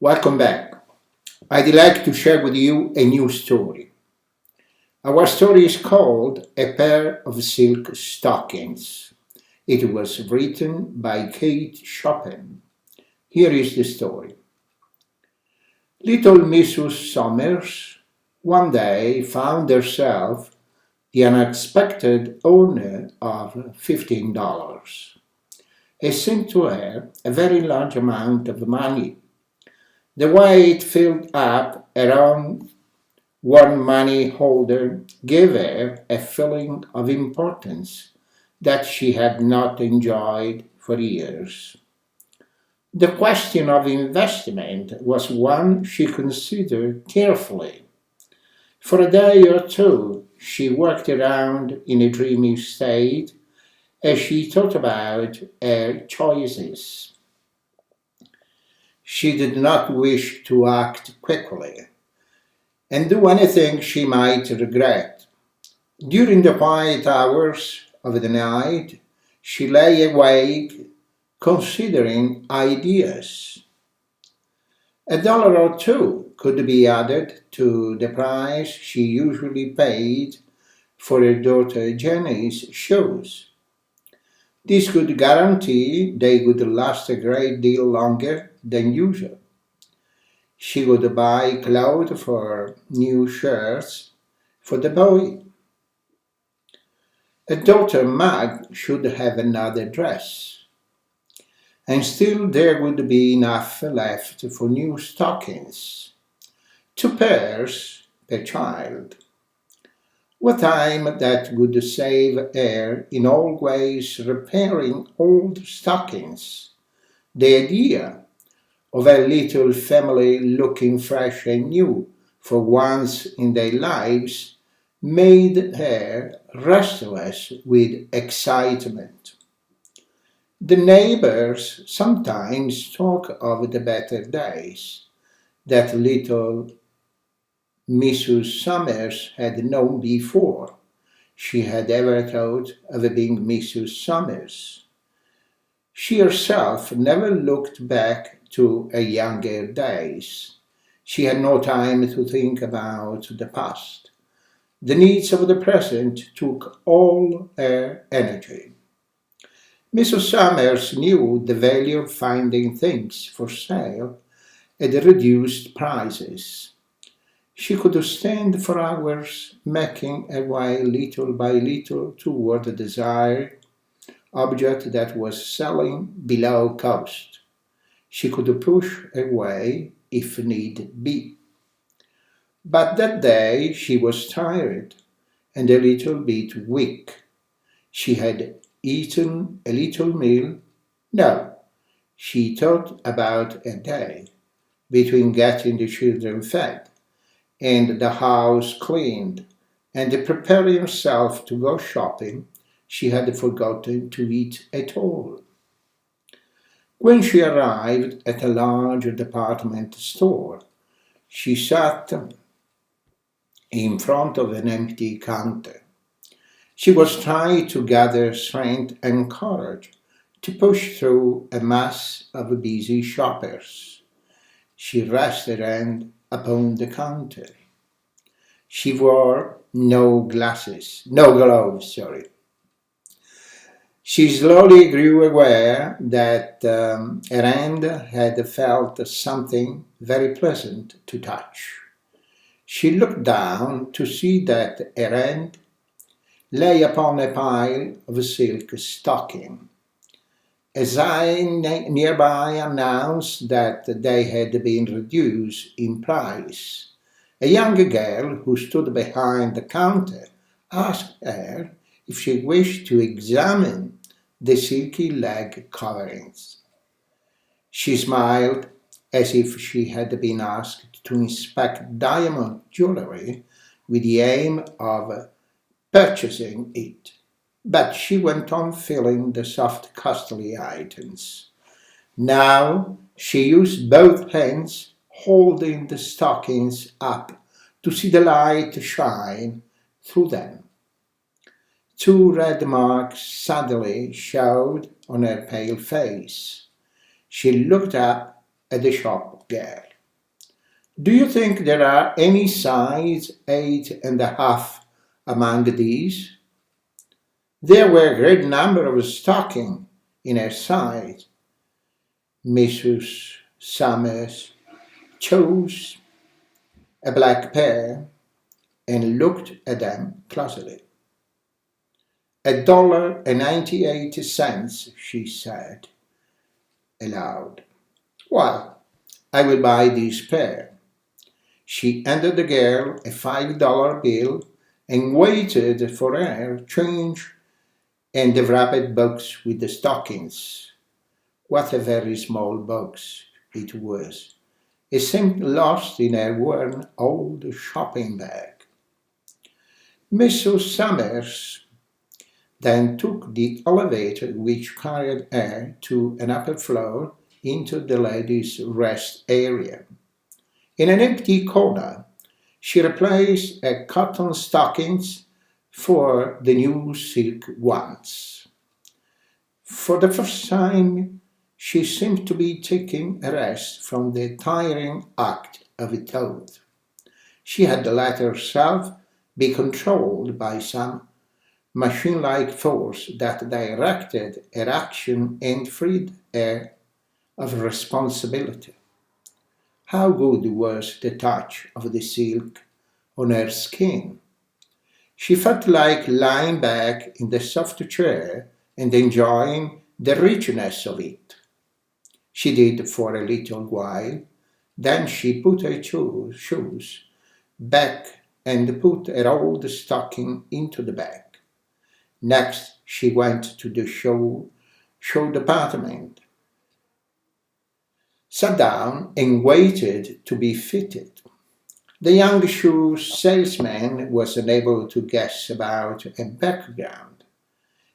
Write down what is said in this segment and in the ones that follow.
Welcome back. I'd like to share with you a new story. Our story is called A Pair of Silk Stockings. It was written by Kate Chopin. Here is the story. Little Mrs. Summers one day found herself the unexpected owner of $15. It seemed to her a very large amount of money. The way it filled up around one money holder gave her a feeling of importance that she had not enjoyed for years. The question of investment was one she considered carefully. For a day or two, she worked around in a dreamy state as she thought about her choices. She did not wish to act quickly and do anything she might regret. During the quiet hours of the night, she lay awake considering ideas. A dollar or two could be added to the price she usually paid for her daughter Jenny's shoes. This could guarantee they would last a great deal longer than usual. She would buy clothes for new shirts for the boy. A daughter Mag should have another dress. And still there would be enough left for new stockings. 2 pairs per child. What time that would save her in always repairing old stockings. The idea of a little family looking fresh and new for once in their lives made her restless with excitement. The neighbors sometimes talk of the better days that little Mrs. Summers had known before she had ever thought of being Mrs. Summers. She herself never looked back to her younger days. She had no time to think about the past. The needs of the present took all her energy. Mrs. Summers knew the value of finding things for sale at reduced prices. She could stand for hours making her way little by little toward the desired object that was selling below cost. She could push her way if need be. But that day she was tired and a little bit weak. She had eaten a little meal. No, she thought about a day between getting the children fed and the house cleaned and preparing herself to go shopping. She had forgotten to eat at all. When she arrived at a large department store, she sat in front of an empty counter. She was trying to gather strength and courage to push through a mass of busy shoppers. She rested her hand upon the counter. She wore no gloves, sorry. She slowly grew aware that her hand had felt something very pleasant to touch. She looked down to see that her hand lay upon a pile of silk stocking. A sign nearby announced that they had been reduced in price. A young girl who stood behind the counter asked her if she wished to examine the silky leg coverings. She smiled as if she had been asked to inspect diamond jewelry with the aim of purchasing it. But she went on feeling the soft, costly items. Now she used both hands, holding the stockings up to see the light shine through them. 2 red marks suddenly showed on her pale face. She looked up at the shop girl. Do you think there are any size 8.5 among these? There were a great number of stockings in her size. Mrs. Summers chose a black pair and looked at them closely. $1.98, she said aloud. Well, I will buy this pair. She handed the girl a $5 bill and waited for her change and the wrapped box with the stockings. What a very small box it was. It seemed lost in her worn old shopping bag. Mrs. Summers then took the elevator which carried her to an upper floor into the ladies' rest area. In an empty corner, she replaced her cotton stockings for the new silk ones. For the first time, she seemed to be taking a rest from the tiring act of it all. She had let herself be controlled by some machine-like force that directed her action and freed her of responsibility. How good was the touch of the silk on her skin! She felt like lying back in the soft chair and enjoying the richness of it. She did for a little while, then she put her shoes back and put her old stocking into the bag. Next, she went to the show department, sat down, and waited to be fitted. The young shoe salesman was unable to guess about a background.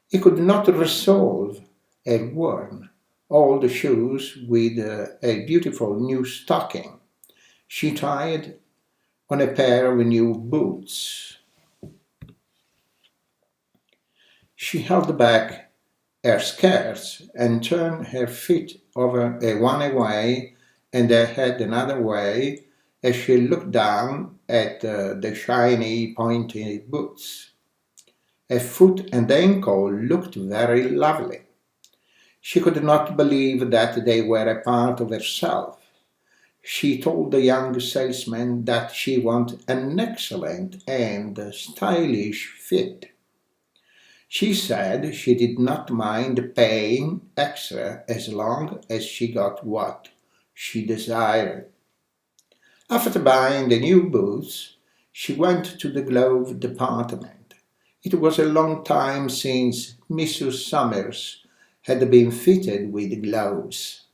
He could not resolve a worn old shoes with a beautiful new stocking. She tried on a pair of new boots. She held back her skirts and turned her feet over one way and her head another way as she looked down at the shiny pointed boots. Her foot and ankle looked very lovely. She could not believe that they were a part of herself. She told the young salesman that she wanted an excellent and stylish fit. She said she did not mind paying extra as long as she got what she desired. After buying the new boots, she went to the glove department. It was a long time since Mrs. Summers had been fitted with gloves.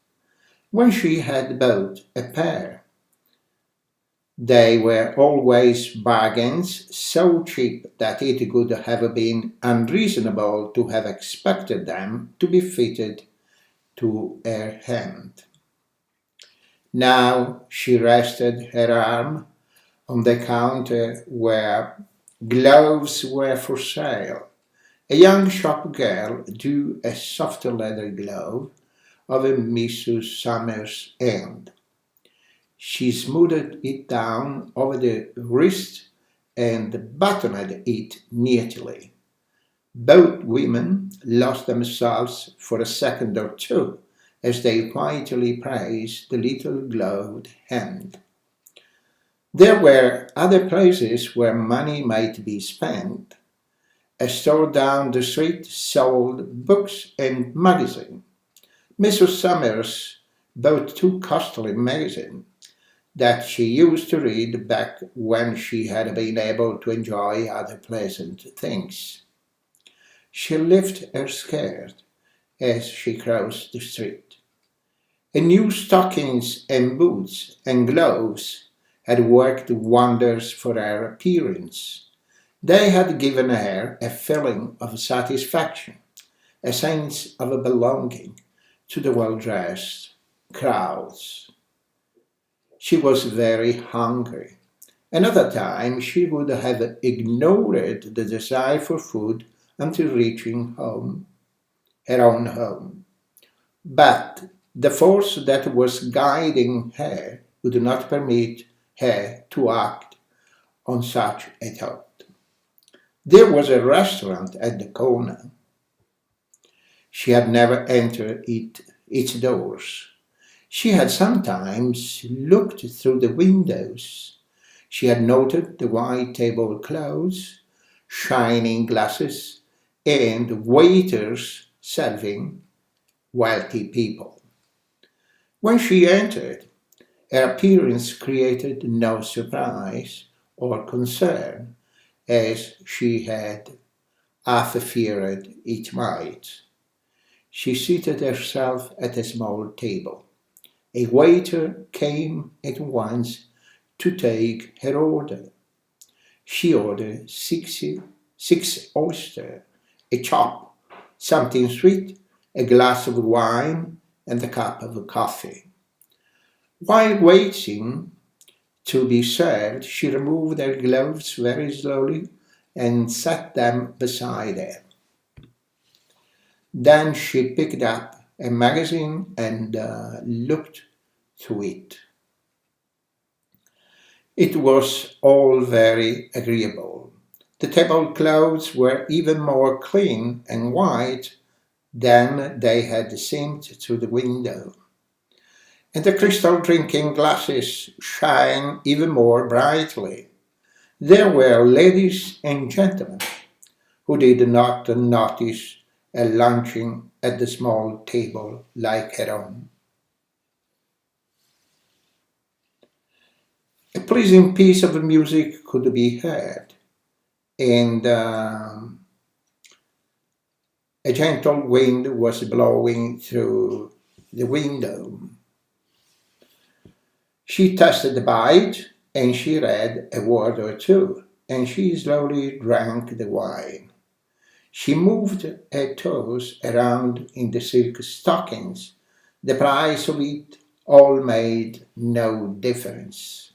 When she had bought a pair, they were always bargains, so cheap that it would have been unreasonable to have expected them to be fitted to her hand. Now she rested her arm on the counter where gloves were for sale. A young shop girl drew a soft leather glove over Mrs. Summers' hand. She smoothed it down over the wrist and buttoned it neatly. Both women lost themselves for a second or two as they quietly praised the little gloved hand. There were other places where money might be spent. A store down the street sold books and magazines. Mrs. Summers bought two costly magazines that she used to read back when she had been able to enjoy other pleasant things. She lifted her skirt as she crossed the street. A new stockings and boots and gloves had worked wonders for her appearance. They had given her a feeling of satisfaction, a sense of belonging to the well-dressed crowds. She was very hungry. Another time she would have ignored the desire for food until reaching home, her own home. But the force that was guiding her would not permit her to act on such a thought. There was a restaurant at the corner. She had never entered its doors. She had sometimes looked through the windows. She had noted the white tablecloths, shining glasses, and waiters serving wealthy people. When she entered, her appearance created no surprise or concern, as she had half feared it might. She seated herself at a small table. A waiter came at once to take her order. She ordered six oysters, a chop, something sweet, a glass of wine, and a cup of coffee. While waiting to be served, she removed her gloves very slowly and set them beside her. Then she picked up a magazine and looked through it. It was all very agreeable. The tablecloths were even more clean and white than they had seemed through the window, and the crystal drinking glasses shine even more brightly. There were ladies and gentlemen who did not notice a lunching at the small table like her own. A pleasing piece of music could be heard, and a gentle wind was blowing through the window. She tasted the bite, and she read a word or two, and she slowly drank the wine. She moved her toes around in the silk stockings. The price of it all made no difference.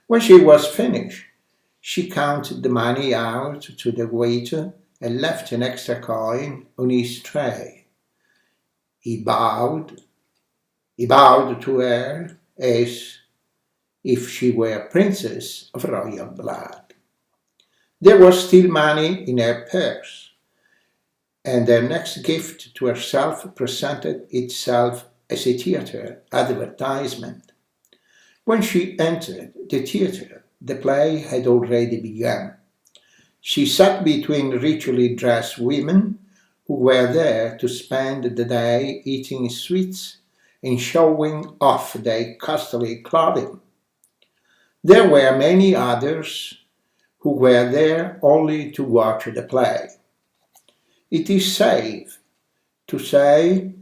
When she was finished, she counted the money out to the waiter and left an extra coin on his tray. He bowed. He bowed to her as if she were a princess of royal blood. There was still money in her purse, and her next gift to herself presented itself as a theatre advertisement. When she entered the theatre, the play had already begun. She sat between richly dressed women who were there to spend the day eating sweets and showing off their costly clothing. There were many others who were there only to watch the play. It is safe to say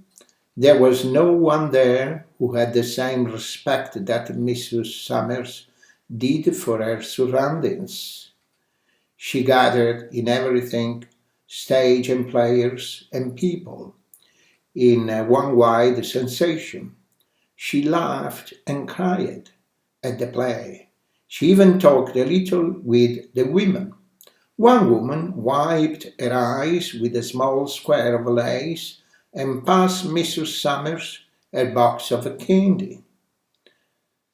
there was no one there who had the same respect that Mrs. Summers did for her surroundings. She gathered in everything, stage and players and people, in one wide sensation. She laughed and cried at the play. She even talked a little with the women. One woman wiped her eyes with a small square of lace and passed Mrs. Summers a box of candy.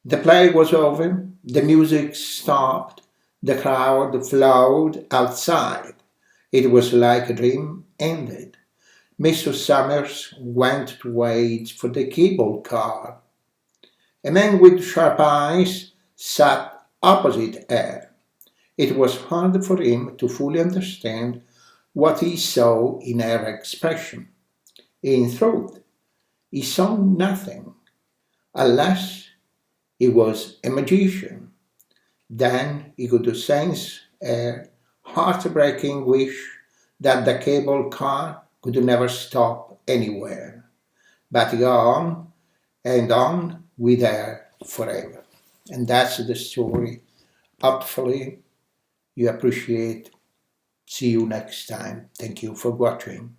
The play was over, the music stopped, the crowd flowed outside. It was like a dream ended. Mrs. Summers went to wait for the cable car. A man with sharp eyes sat opposite her. It was hard for him to fully understand what he saw in her expression. In truth, he saw nothing, unless he was a magician. Then he could sense a heartbreaking wish that the cable car could never stop anywhere, but go on with her forever. And that's the story. Hopefully, you appreciate. See you next time. Thank you for watching.